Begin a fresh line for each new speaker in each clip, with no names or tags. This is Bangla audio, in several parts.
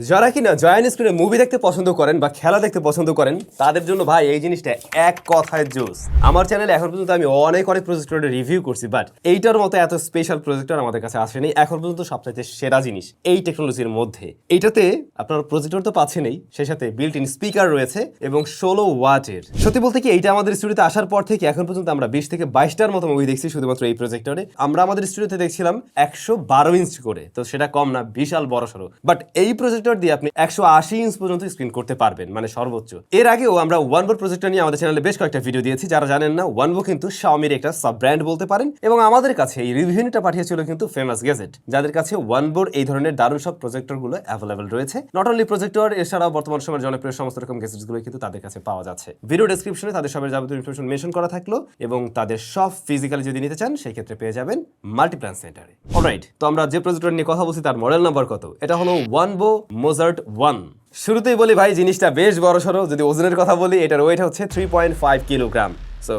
যারা কিনা জয়েন্ট স্ক্রিনে মুভি দেখতে পছন্দ করেন বা খেলা দেখতে পছন্দ করেন তাদের জন্য ভাই এই জিনিসটা এক কথায় জোস। আমার চ্যানেলে এখন পর্যন্ত আমি অনেক প্রজেক্টরের রিভিউ করছি, বাট এইটার মতো এত স্পেশাল প্রজেক্টর আমাদের কাছে আসেনি এখন পর্যন্ত। সবচাইতে সেরা জিনিস এই টেকনোলজির মধ্যে, এইটাতে আপনার প্রজেক্টর তো পাচ্ছেনই, সেই সাথে বিল্ট ইন স্পিকার রয়েছে এবং 16 ওয়াটের। সত্যি বলতে কি এইটা আমাদের স্টুডিওতে আসার পর থেকে এখন পর্যন্ত আমরা 20 থেকে 22টার মতো মুভি দেখছি শুধুমাত্র এই প্রজেক্টরে। আমরা আমাদের স্টুডিওতে দেখছিলাম 112 ইঞ্চ করে, তো সেটা কম না, বিশাল বড় সড়ো। বাট এই প্রজেক্টর দিয়ে আপনি 180 ইঞ্চ পর্যন্ত স্ক্রিন করতে পারবেন, মানে সর্বোচ্চ। এর আগেও আমরা ওয়ানবো প্রজেক্টর নিয়ে আমাদের চ্যানেলে বেশ কয়েকটা ভিডিও দিয়েছি। যারা জানেন না, ওয়ানবো কিন্তু শাওমির একটা সাব ব্র্যান্ড বলতে পারেন, এবং আমাদের কাছে এই রিভিউটা পাঠিয়েছিল কিন্তু ফেমাস গ্যাজেট, যাদের কাছে ওয়ানবোর এই ধরনের দারুণ সব প্রজেক্টর গুলো অ্যাভেলেবল রয়েছে। নট অনলি প্রজেক্টর, এছাড়াও বর্তমান সময়ের জনপ্রিয় সমস্ত রকম গ্যাজেটস গুলো কিন্তু তাদের কাছে পাওয়া যাচ্ছে। ভিডিও ডেসক্রিপশনে তাদের সবের যাবতীয় ইনফরমেশন মেনশন করা থাকলো, এবং তাদের সব ফিজিক্যালি যদি নিতে চান সেই ক্ষেত্রে পেয়ে যাবেন মাল্টিপ্ল্যান সেন্টারে। অলরাইট, তো আমরা যে প্রজেক্টর নিয়ে কথা বলছি তার মডেল নাম্বার কত? এটা হলো ওয়ানবো মোজার্ট 1। শুরুতেই বলি ভাই, জিনিসটা বেশ বড়সড়। যদি ওজনের কথা বলি, এটার ওয়েট হচ্ছে 3.5 কিলোগ্রাম, সো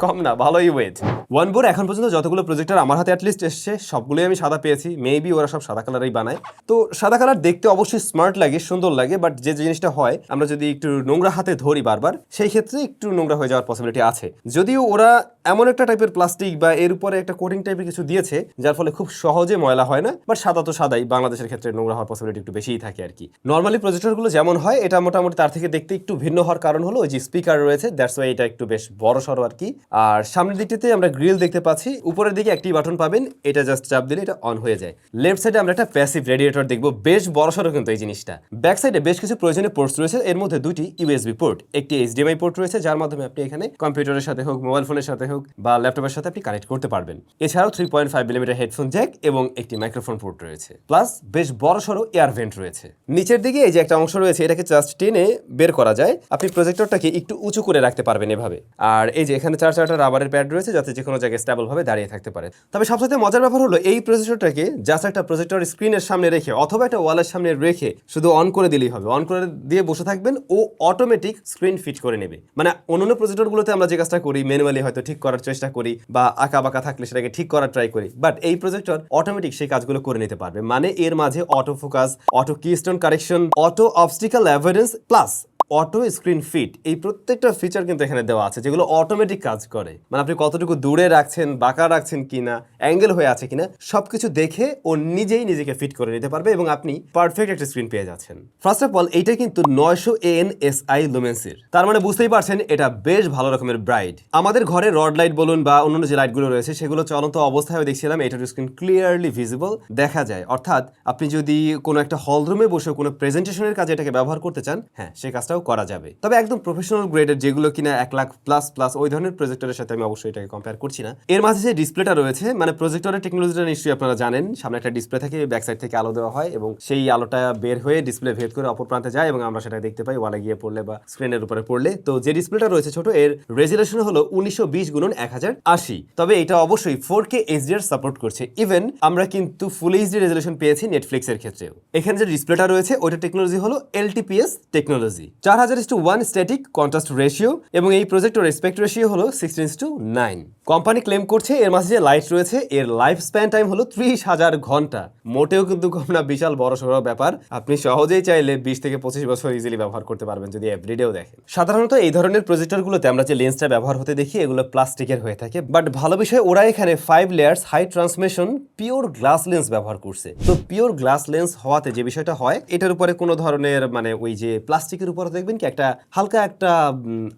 কম না, ভালোই ওয়েট। ওয়ানবোর এখন পর্যন্ত যতগুলো প্রজেক্টর আমার হাতে অ্যাটলিস্ট এসছে সবগুলোই আমি সাদা পেয়েছি। মেবি ওরা সব সাদা কালারেই বানায়, তো সাদা কালার দেখতে অবশ্যই স্মার্ট লাগে, সুন্দর লাগে। বাট যে জিনিসটা হয়, আমরা যদি একটু নোংরা হাতে ধরি বারবার, সেই ক্ষেত্রে একটু নোংরা হয়ে যাওয়ার পসিবিলিটি আছে। যদিও ওরা এমন একটা টাইপের প্লাস্টিক বা এর উপরে একটা কোটিং টাইপের কিছু দিয়েছে যার ফলে খুব সহজে ময়লা হয় না। বাট সাদা তো সাদাই, বাংলাদেশের ক্ষেত্রে নোংরা হওয়ার পসিবিলিটি একটু বেশিই থাকে আর কি। নর্মালি প্রজেক্টরগুলো যেমন হয়, এটা মোটামুটি তার থেকে দেখতে একটু ভিন্ন হওয়ার কারণ হলো ওই যে স্পিকার রয়েছে, দ্যাটস ওয়াই এটা একটু বেশ বড় সড়ো আর কি। আর সামনের দিকটিতে আমরা গ্রিল দেখতে পাচ্ছি, উপরের দিকে একটি বাটন পাবেন, এটা জাস্ট চাপ দিলে এটা অন হয়ে যায়। লেফট সাইডে আমরা একটা প্যাসিভ রেডিয়েটর দেখবো, বেশ বড় সড়ো কিন্তু এই জিনিসটা। ব্যাক সাইডে বেশ কিছু প্রয়োজনীয় পোর্টস রয়েছে, এর মধ্যে দুটি ইউএসবি পোর্ট, একটি এইচডিএমআই পোর্ট রয়েছে, যার মাধ্যমে আপনি এখানে কম্পিউটারের সাথে হোক, মোবাইল ফোনের সাথে হোক বা ল্যাপটপের সাথে আপনি কানেক্ট করতে পারবেন। এছাড়াও 3.5 মিলিমিটার হেডফোন জ্যাক এবং একটি মাইক্রোফোন পোর্ট রয়েছে, প্লাস বেশ বড় সড়ো এয়ার ভেন্ট রয়েছে। নিচের দিকে এই যে একটা অংশ রয়েছে, এটাকে জাস্ট টেনে বের করা যায়, আপনি প্রজেক্টরটাকে একটু উঁচু করে রাখতে পারবেন এভাবে। আর এই যে এখানে চারটা রাবারের প্যাড রয়েছে, যাতে যে কোনো জায়গায় স্টেবল ভাবে দাঁড়িয়ে থাকতে পারে। তবে সবচেয়ে মজার ব্যাপার হলো, এই প্রজেক্টরটাকে জাস্ট একটা প্রজেক্টর স্ক্রিনের সামনে রেখে অথবা একটা ওয়ালের সামনে রেখে শুধু অন করে দিলেই হবে। অন করে দিয়ে বসে থাকবেন, ও অটোমেটিক স্ক্রিন ফিট করে নেবে। মানে অন্যান্য প্রজেক্টরগুলোতে আমরা যে কাজটা করি, ম্যানুয়ালি হয়তো ঠিক করার চেষ্টা করি বা আঁকা বাঁকা থাকলে সেটাকে ঠিক করার ট্রাই করি, বাট এই প্রজেক্টর অটোমেটিক সেই কাজগুলো করে নিতে পারবে। মানে এর মাঝে auto focus, auto keystone correction, auto obstacle avoidance, plus auto screen fit, এই প্রত্যেকটা ফিচার কিন্তু এখানে দেওয়া আছে, যেগুলো অটোমেটিক কাজ করে। মানে আপনি কতটুকু দূরে রাখছেন, বাঁকা রাখছেন কিনা, অ্যাঙ্গেল হয়ে আছে কিনা, সবকিছু দেখে ও নিজেই নিজেকে ফিট করে নিতে পারবে এবং আপনি পারফেক্ট একটা স্ক্রিন পেয়ে যাচ্ছেন। ফার্স্ট অফ অল, এইটা কিন্তু 900 ANSI লুমেন্সের, তার মানে বুঝতেই পারছেন এটা বেশ ভালো রকমের ব্রাইট। আমাদের ঘরে রড লাইট বলুন বা অন্যান্য যে লাইটগুলো রয়েছে, সেগুলো চলন্ত অবস্থায় দেখছিলাম এটার স্ক্রিন ক্লিয়ারলি ভিজিবল দেখা যায়। অর্থাৎ আপনি যদি কোনো একটা হল রুমে বসে কোনো প্রেজেন্টেশনের কাজে এটাকে ব্যবহার করতে চান, হ্যাঁ সে কাজটাও করা যাবে। তবে একদম প্রফেশনাল গ্রেডের যেগুলো কিনা 1 লাখ প্লাস ওই ধরনের প্রজেক্টরের সাথে আমি অবশ্যই এটাকে কম্পেয়ার করছি না। এর মাঝে যে ডিসপ্লেটা রয়েছে, মানে প্রজেক্টরের টেকনোলজিটা নিশ্চয়ই আপনারা জানেন, সামনে একটা ডিসপ্লে থাকে, ব্যাক সাইড থেকে আলো দেওয়া হয় এবং সেই আলোটা বের হয়ে ডিসপ্লে ভেদ করে অপর প্রান্তে যায় এবং আমরা সেটা দেখতে পাই ওয়ালে গিয়ে পড়লে বা স্ক্রিনের উপরে পড়লে। তো যে ডিসপ্লেটা রয়েছে ছোট, এর রেজুলেশন হলো 1920x1080। তবে এটা অবশ্যই 4K HDR সাপোর্ট করছে। ইভেন আমরা কিন্তু ফুল এইচডি রেজুলেশন পেয়েছি নেটফ্লিক্সের ক্ষেত্রেও। এখানে যে ডিসপ্লেটা রয়েছে ওইটা টেকনোলজি হলো LTPS technology, 4000:1 static contrast ratio, এবং এই প্রজেক্টর রেসপেক্ট রেশিও হলো 16:9। কোম্পানি ক্লেম করছে এর মাঝে যে লাইট রয়েছে, এর লাইফ স্প্যান টাইম হলো 30,000 ঘন্টা। মোটেও কিন্তু কম না, বিশাল বড় সড়ো ব্যাপার। আপনি সহজেই চাইলে 20 থেকে 25 বছর ইজিলি ব্যবহার করতে পারবেন যদি এভরিডেও দেখেন। সাধারণত এই ধরনের প্রজেক্টরগুলোতে আমরা যে লেন্সটা ব্যবহার হতে দেখি, এগুলো প্লাস্টিকের হয়ে থাকে, বাট ভালো বিষয় ওরা এখানে 5 layers high transmission pure glass lens ব্যবহার করছে। তো পিওর গ্লাস লেন্স হওয়াতে যে বিষয়টা হয়, এটার উপরে কোনো ধরনের মানে ওই যে প্লাস্টিকের উপরে দেখবেন কি একটা হালকা একটা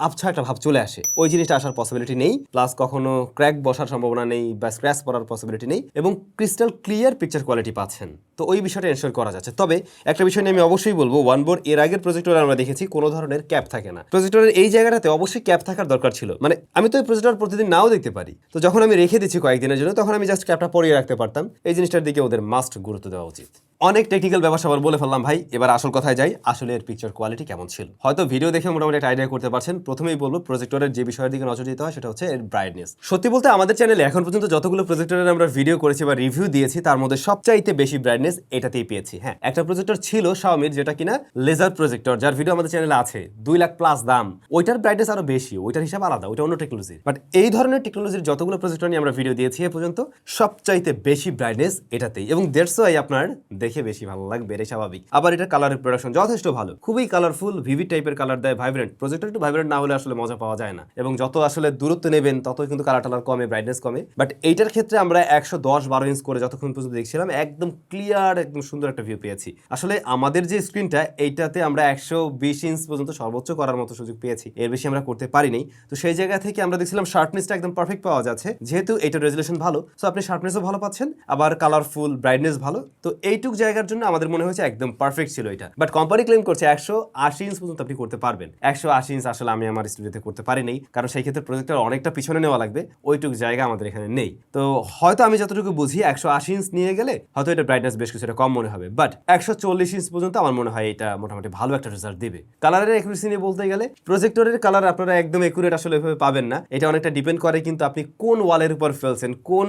আবছা একটা ভাব চলে আসে, ওই জিনিসটা আসার পসিবিলিটি নেই। প্লাস কখনো ক্র্যাক বসার সম্ভাবনা নেই বা স্ক্র্যাচ পড়ার পসিবিলিটি নেই, এবং ক্রিস্টাল ক্লিয়ার পিকচার কোয়ালিটি পাচ্ছেন। তো ওই বিষয়টা এনশিওর করা যাচ্ছে। তবে একটা বিষয় নিয়ে আমি অবশ্যই বলবো, ওয়ানবোর এর আগের প্রজেক্টরে আমরা দেখেছি কোনো ধরনের ক্যাপ থাকে না। প্রজেক্টরের এই জায়গাটাতে অবশ্যই ক্যাপ থাকার দরকার ছিল। মানে আমি তো এই প্রজেক্টর প্রতিদিন নাও দেখতে পারি, তো যখন আমি রেখে দিচ্ছি কয়েকদিনের জন্য, তখন আমি জাস্ট ক্যাপটা পরিয়ে রাখতে পারতাম। এই জিনিসটার দিকে ওদের মাস্ট গুরুত্ব দেওয়া উচিত। অনেক টেকনিক্যাল ব্যাপার স্যাপার বলে ফেললাম ভাই, এবার আসল কথায় যাই, আসলে এর পিকচার কোয়ালিটি কেমন ছিল। থাম্বনেল। হয়তো ভিডিও দেখে মোটামুটি একটা আইডিয়া করতে পারছেন। প্রথমেই বলবো প্রজেক্টরের যে বিষয়ের দিকে নজর দিতে হয় সেটা হচ্ছে এর ব্রাইটনেস। সত্যি বলতে আমাদের চ্যানেলে এখন পর্যন্ত যতগুলো প্রজেক্টরের আমরা ভিডিও করেছি বা রিভিউ দিয়েছি তার মধ্যে সবচাইতে বেশি ব্রাইটনেস এটাতেই পেয়েছি। হ্যাঁ, একটা প্রজেক্টর ছিল শাওমির যেটা কিনা লেজার প্রজেক্টর, যার ভিডিও আমাদের চ্যানেলে আছে, 2 লাখ প্লাস দাম। ওইটার ব্রাইটনেস আরো বেশি, ওইটার হিসাব আলাদা, ওইটা অন্য টেকনোলজি। বাট এই ধরনের টেকনোলজির যতগুলো প্রজেক্টর নিয়ে আমরা ভিডিও দিয়েছি এ পর্যন্ত সবচাইতে বেশি ব্রাইটনেস এটাতেই, এবং দ্যাটস ওয়াই আপনার দেখে বেশি ভালো লাগবে, এটাই স্বাভাবিক। আবার এটা কালারের প্রোডাকশন যথেষ্ট ভালো, খুবই কালারফুল, ভিভিড টাইপের কালার দেয়, ভাইব্রেন্ট। প্রজেক্টর একটু ভাইব্রেন্ট না হলে আসলে মজা পাওয়া যায় না, এবং যত আসলে দূরত্ব নেবেন ততই কিন্তু কালার টালার কমে, ব্রাইটনেস কমে। বাট এইটার ক্ষেত্রে আমরা 110-12 ইঞ্চ করে যতক্ষণ পর্যন্ত দেখছিলাম একদম ক্লিয়ার, একদম সুন্দর একটা ভিউ পেয়েছি। আসলে আমাদের যে স্ক্রিনটা এইটাতে আমরা 120 ইঞ্চ পর্যন্ত সর্বোচ্চ করার মতো সুযোগ পেয়েছি, এর বেশি আমরা করতে পারিনি। তো সেই জায়গা থেকে আমরা দেখছিলাম শার্পনেসটা একদম পারফেক্ট পাওয়া যাচ্ছে, যেহেতু এইটার রেজুলেশন ভালো, সো আপনি শার্পনেসও ভালো পাচ্ছেন, আবার কালারফুল, ব্রাইটনেস ভালো। তো এইটুক জায়গার জন্য আমাদের মনে হয়েছে একদম পারফেক্ট ছিল এটা। বাট কোম্পানি ক্লেম করছে 180 ইঞ্চ পর্যন্ত আপনি করতে পারবেন। 180 ইঞ্চ আসলে আমি আমার স্টুডিওতে করতে পারিনি, কারণ সেই ক্ষেত্রে প্রজেক্টর অনেকটা পিছনে নেওয়া লাগবে, ওইটুক জায়গা আমাদের এখানে নেই। তো হয়তো আমি যতটুকু বুঝি 180 ইঞ্চ নিয়ে গেলে হয়তো এটা ব্রাইটনেস বেশ কিছুটা কম মনে হবে, বাট 140 ইঞ্চ পর্যন্ত আমার মনে হয় এটা মোটামুটি ভালো একটা রেজাল্ট দিবে। কালারের অ্যাকুরেসি নিয়ে বলতে গেলে প্রজেক্টরের কালার আপনারা একদম একুরেট আসলে এভাবে পাবেন না, এটা অনেকটা ডিপেন্ড করে কিন্তু আপনি কোন ওয়ালের উপর ফেলছেন, কোন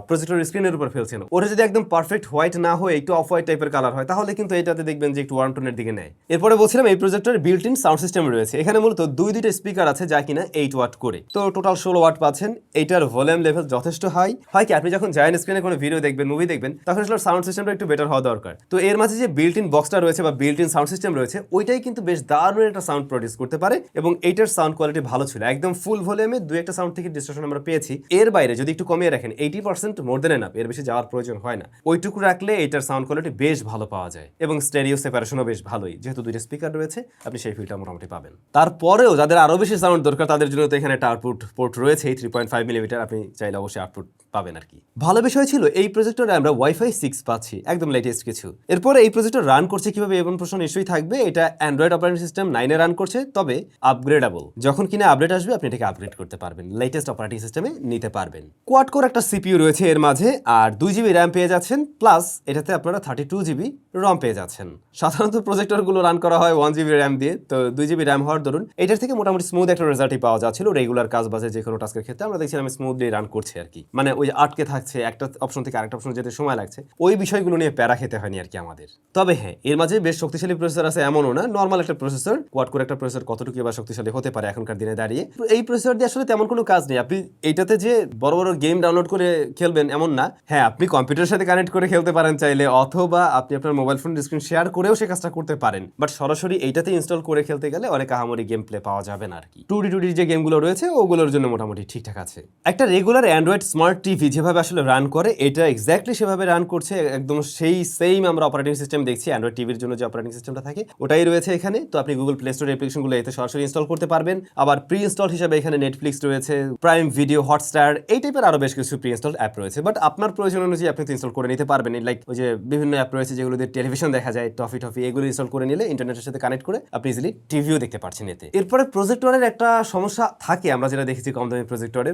প্রজেক্টর স্ক্রিনের উপর ফেলছেন। ওটা যদি একদম পারফেক্ট হোয়াইট না হয়ে একটু অফ হোয়াইট টাইপের কালার হয় তাহলে কিন্তু এটাতে দেখবেন যে একটু ওয়ার্ম টোনের দিকে নেয়। এরপরে বলছিলাম এই প্রজেক্টরের বিল্ট ইন সাউন্ড সিস্টেম রয়েছে, এখানে মূলত দুইটা স্পিকার আছে যা কিনা 8 ওয়াট করে, তো টোটাল 16 ওয়াট পাচ্ছেন। এইটার ভলিউম লেভেল যথেষ্ট হাই। হয় কি আপনি যখন জায়ান্ট স্ক্রিনে কোনো ভিডিও দেখবেন, মুভি দেখবেন, তখন আসলে সাউন্ড সিস্টেমটা একটু বেটার হওয়া দরকার। তো এর মাঝে যে বিল্ট ইন বক্সটা রয়েছে বা বিল্ট ইন সাউন্ড সিস্টেম রয়েছে ওইটাই কিন্তু বেশ দারুণ একটা সাউন্ড প্রডিউস করতে পারে, এবং এইটার সাউন্ড কোয়ালিটি ভালো ছিল, একদম ফুল ভলিউমে দুই একটা সাউন্ড থেকে ডিস্টরশন আমরা পেয়েছি। এর বাইরে যদি একটু কমিয়ে রাখেন 80% মোর দেন এনাফ, এর বেশি যাওয়ার প্রয়োজন হয় না। ওইটুকু রাখলে এটার সাউন্ড কোয়ালিটি বেশ ভালো পাওয়া যায়, এবং স্টেরিও সেপারেশনও বেশ ভালোই, যেহেতু দুইটা স্পিকার রয়েছে আপনি সেই ফিলটা মোটামুটি পাবেন। তারপরেও যাদের আরো বেশি সাউন্ড দরকার তাদের জন্য তো এখানে একটা আউটপুট পোর্ট রয়েছে 3.5 মিলিমিটার, আপনি চাইলে অবশ্যই আউটপুট পাবেন আর কি। ভালো বিষয় ছিল এই প্রজেক্টরে আমরা ওয়াইফাই 6 পাচ্ছি, একদম লেটেস্ট কিছু। এরপরে এই প্রজেক্টর রান করছে কিভাবে এমন প্রশ্ন নিশ্চয়ই থাকবে। এটা অ্যান্ড্রয়েড অপারেটিং সিস্টেম 9 এ রান করছে, তবে আপগ্রেডেবল, যখন কিনা আপডেট আসবে আপনি এটাকে আপগ্রেড করতে পারবেন, লেটেস্ট অপারেটিং সিস্টেমে নিতে পারবেন। কোয়াড কোর একটা সিপিইউ রয়েছে এর মাঝে, আর 2 জিবি র্যাম পেয়ে যাচ্ছেন, প্লাস এটাতে আপনারা 32 জিবি রম পেয়ে যাচ্ছেন। সাধারণত প্রজেক্টরগুলো রান করা হয় 1 জিবি র্যাম দিয়ে, তো 2 জিবি র্যাম হওয়ার দরুন এটার থেকে মোটামুটি স্মুথ একটা রেজাল্টই পাওয়া যাচ্ছিল। রেগুলার কাজ বাজে যে কোনো টাস্কের ক্ষেত্রে আমরা দেখছিলাম স্মুথলি রান করছে আর কি, মানে ওই আটকে থাকছে একটা অপশন থেকে আরেকটা অপশন যেতে সময় লাগছে, ওই বিষয়গুলো নিয়ে প্যারা খেতে হয়নি আর কি আমাদের। তবে হ্যাঁ, এর মাঝে বেশ শক্তিশালী প্রসেসর আছে এমনও না, নর্মাল একটা প্রসেসর। কোয়াড কোর একটা প্রসেসর কতটুকু বা শক্তিশালী হতে পারে এখনকার দিনে দাঁড়িয়ে, এই প্রসেসর দিয়ে আসলে তেমন কোনো কাজ নেই। আপনি এইটাতে যে বড় বড় গেম ডাউনলোড করে খেলবেন এমন না। হ্যাঁ, আপনি কম্পিউটারের সাথে কানেক্ট করে খেলতে পারেন চাইলে, অথবা আপনি আপনার মোবাইল ফোন স্ক্রিন শেয়ার করেও সে কাজটা করতে পারেন, বাট সরাসরি এইটাতে ইনস্টল করে খেলতে গেলে অনেক আহামরি গেম প্লে পাওয়া যাবে না আর কি। 2D যে গেমগুলো রয়েছে ওগুলোর জন্য মোটামুটি ঠিকঠাক আছে। একটা রেগুলার অ্যান্ড্রয়েড স্মার্ট টিভি যেভাবে আসলে রান করে এটা এক্স্যাক্টলি সেভাবে রান করছে, একদম সেই সেম আমরা অপারেটিং সিস্টেম দেখছি। অ্যান্ড্রয়েড টিভির জন্য যে অপারেটিং সিস্টেমটা থাকে ওটাই রয়েছে এখানে। তো আপনি গুগল প্লে স্টোর অ্যাপ্লিকেশনগুলো এতে সরাসরি ইনস্টল করতে পারবেন। আবার প্রি ইনস্টল হিসেবে এখানে নেটফ্লিক্স রয়েছে, প্রাইম ভিডিও, হটস্টার, এই টাইপের আরো বেশ কিছু প্রি ইনস্টল অ্যাপ রয়েছে। বাট আপনার প্রয়োজন অনুযায়ী আপনি তো ইনস্টল করে নিতে পারবেন। লাইক ওই যে বিভিন্ন অ্যাপ রয়েছে যেগুলো দিয়ে টেলিভিশন দেখা যায়, টফি এগুলো ইনস্টল করে নিলে ইন্টারনেটের সাথে কানেক্ট করে আপনি ইজিলি টিভিও দেখতে পাচ্ছেন এতে। এরপরে প্রজেক্টরের একটা সমস্যা থাকে, আমরা যেটা দেখেছি কম দামি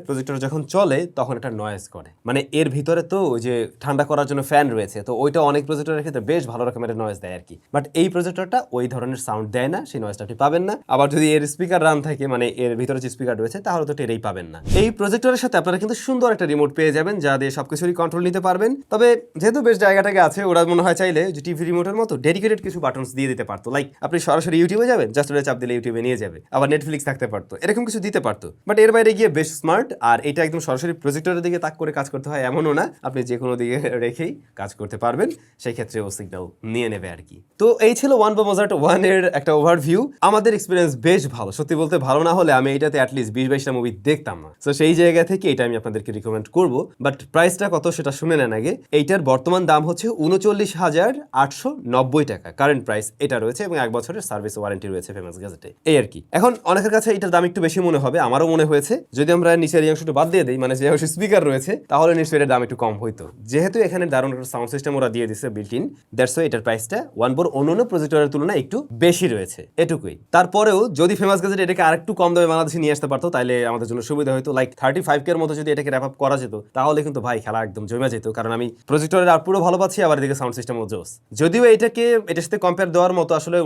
প্রজেক্টর যখন চলে তখন একটা নয়েজ করে, মানে এর ভিতরে তো ওই যে ঠান্ডা করার জন্য ফ্যান রয়েছে, তো ওইটা অনেক প্রজেক্টরের ক্ষেত্রে বেশ ভালো রকমের নয়েজ দেয় আর কি। বাট এই প্রজেক্টরটা ওই ধরনের সাউন্ড দেয় না, সেই নয়েজটা আপনি পাবেন না। আবার যদি এর স্পিকার রান থাকে, মানে এর ভিতরে যে স্পিকার রয়েছে, তাহলে তো টেরেই পাবেন না। এই প্রজেক্টরের সাথে আপনারা কিন্তু সুন্দর একটা রিমোট পেয়ে যাবেন যা দিয়ে সবকিছুরই কন্ট্রোল নিতে পারবেন। তবে যেহেতু বেশ জায়গাটাকে আছে, ওরা মনে হয় চাইলে যে টিভি রিমোটের মতো ডেডিকেটেড কিছু বাটনস দিয়ে দিতে পারতো। লাইক আপনি সরাসরি ইউটিউবে যাবেন, জাস্ট ওটা চাপ দিলে ইউটিউবে নিয়ে যাবে, আবার নেটফ্লিক্স থাকতে পারতো, এরকম কিছু দিতে পারতো। বাট এর বাইরে গিয়ে বেশ স্মার্ট, আর এটা একদম সরাসরি প্রজেক্টরের দিকে তাক করে কাজ করতে হয় এমনও না, আপনি যে কোনো দিকে রেখেই কাজ করতে পারবেন, সেই ক্ষেত্রে ও সিগন্যাল নিয়ে নেবে আর কি। তো এই ছিল Wanbo Mozart 1 এর একটা ওভারভিউ। আমাদের এক্সপিরিয়েন্স বেশ ভালো, সত্যি বলতে ভালো না হলে আমি এটাতে অ্যাটলিস্ট 20-22টা মুভি দেখতাম না। তো সেই জায়গা থেকে এটা আমি আপনাদেরকে রিকমেন্ড করবো। বাট প্রাইসটা কত সেটা শুনে নেন আগে। এইটার বর্তমান দাম হচ্ছে 39,890 টাকা, কারেন্ট প্রাইস এটা রয়েছে, এবং 1 বছরের সার্ভিস ওয়ারেন্টি রয়েছে ফেমাস গ্যাজেটে, এই আর কি। এখন অনেকের কাছে এটার দাম একটু বেশি মনে হবে, আমারও মনে হয়েছে। যদি আমরা নিচের অংশটা বাদ দিয়ে দিই, মানে যে স্পিকার রয়েছে করেছে তাহলে নিশ্চয়ই এটার দাম একটু কম হইতো। যেহেতু এখানে দারুণ একটা সাউন্ড সিস্টেম ওরা দিয়ে দিচ্ছে বিল্ট ইন, দ্যাটস ওয়াই এটার প্রাইসটা ওয়ানবোর অন্যান্য প্রজেক্টরের তুলনায় একটু বেশি রয়েছে, এটুকুই। তারপরেও যদি ফেমাস গ্যাজেট এটাকে আরেকটু কম দামে বাংলাদেশে নিয়ে আসতে পারতো তাহলে আমাদের জন্য সুবিধা হতো। লাইক 35K এর মতো যদি এটাকে র্যাপ আপ করা যেত তাহলে কিন্তু ভাই খেলা একদম জমে যেত, কারণ আমি প্রজেক্টরের আর পুরো ভালো পাচ্ছি, আবার এদিকে সাউন্ড সিস্টেমও জোস। যদিও এটার সাথে কম্পেয়ার দেওয়ার মতো আসলে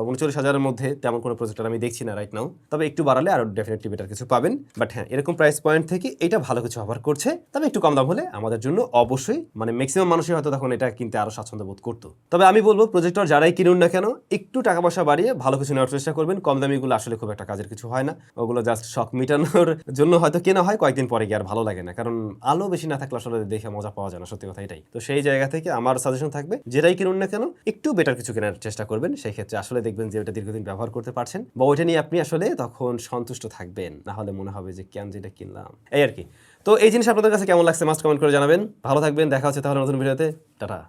39,000-এর মধ্যে তেমন কোনো প্রজেক্টর আমি দেখছি না রাইট নাও, তবে একটু বাড়ালে আরো ডেফিনেটলি বেটার কিছু পাবেন। বাট হ্যাঁ, এরকম প্রাইস পয়েন্ট থেকে এটা ভালো কিছু অফার করছে, তবে একটু কম দাম হলে আমাদের জন্য অবশ্যই মানে ম্যাক্সিমাম মানুষই হয়তো তখন এটা কিনতে আরো স্বাচ্ছন্দ্য বোধ করতো। তবে আমি বলবো প্রজেক্টর যারাই কিনুন না কেন একটু টাকা পয়সা বাড়িয়ে ভালো কিছু নেওয়ার চেষ্টা করবেন। কম দামিগুলো আসলে খুব একটা কাজের কিছু হয় না, ওগুলো জাস্ট শখ মিটানোর জন্য হয়তো কেনা হয়, কয়েকদিন পরে গিয়ে আর ভালো লাগে না, কারণ আলো বেশি না থাকলে আসলে দেখে মজা পাওয়া যায় না, সত্যি কথা এটাই। তো সেই জায়গা থেকে আমার সাজেশন থাকবে যেটাই কিনুন না কেন একটু বেটার কিছু কেনার চেষ্টা করবেন, সেই ক্ষেত্রে আসলে দেখবেন যে ওটা দীর্ঘদিন ব্যবহার করতে পারছেন বা ওইটা নিয়ে আপনি আসলে তখন সন্তুষ্ট থাকবেন, না হলে মনে হবে যে কেন যেটা কিনলাম, এই আর কি। তো এই জিনিস আপনাদের কাছে কেমন লাগছে মাস্ট কমেন্ট করে জানাবেন। ভালো থাকবেন, দেখা হচ্ছে তাহলে নতুন ভিডিওতে, টাটা।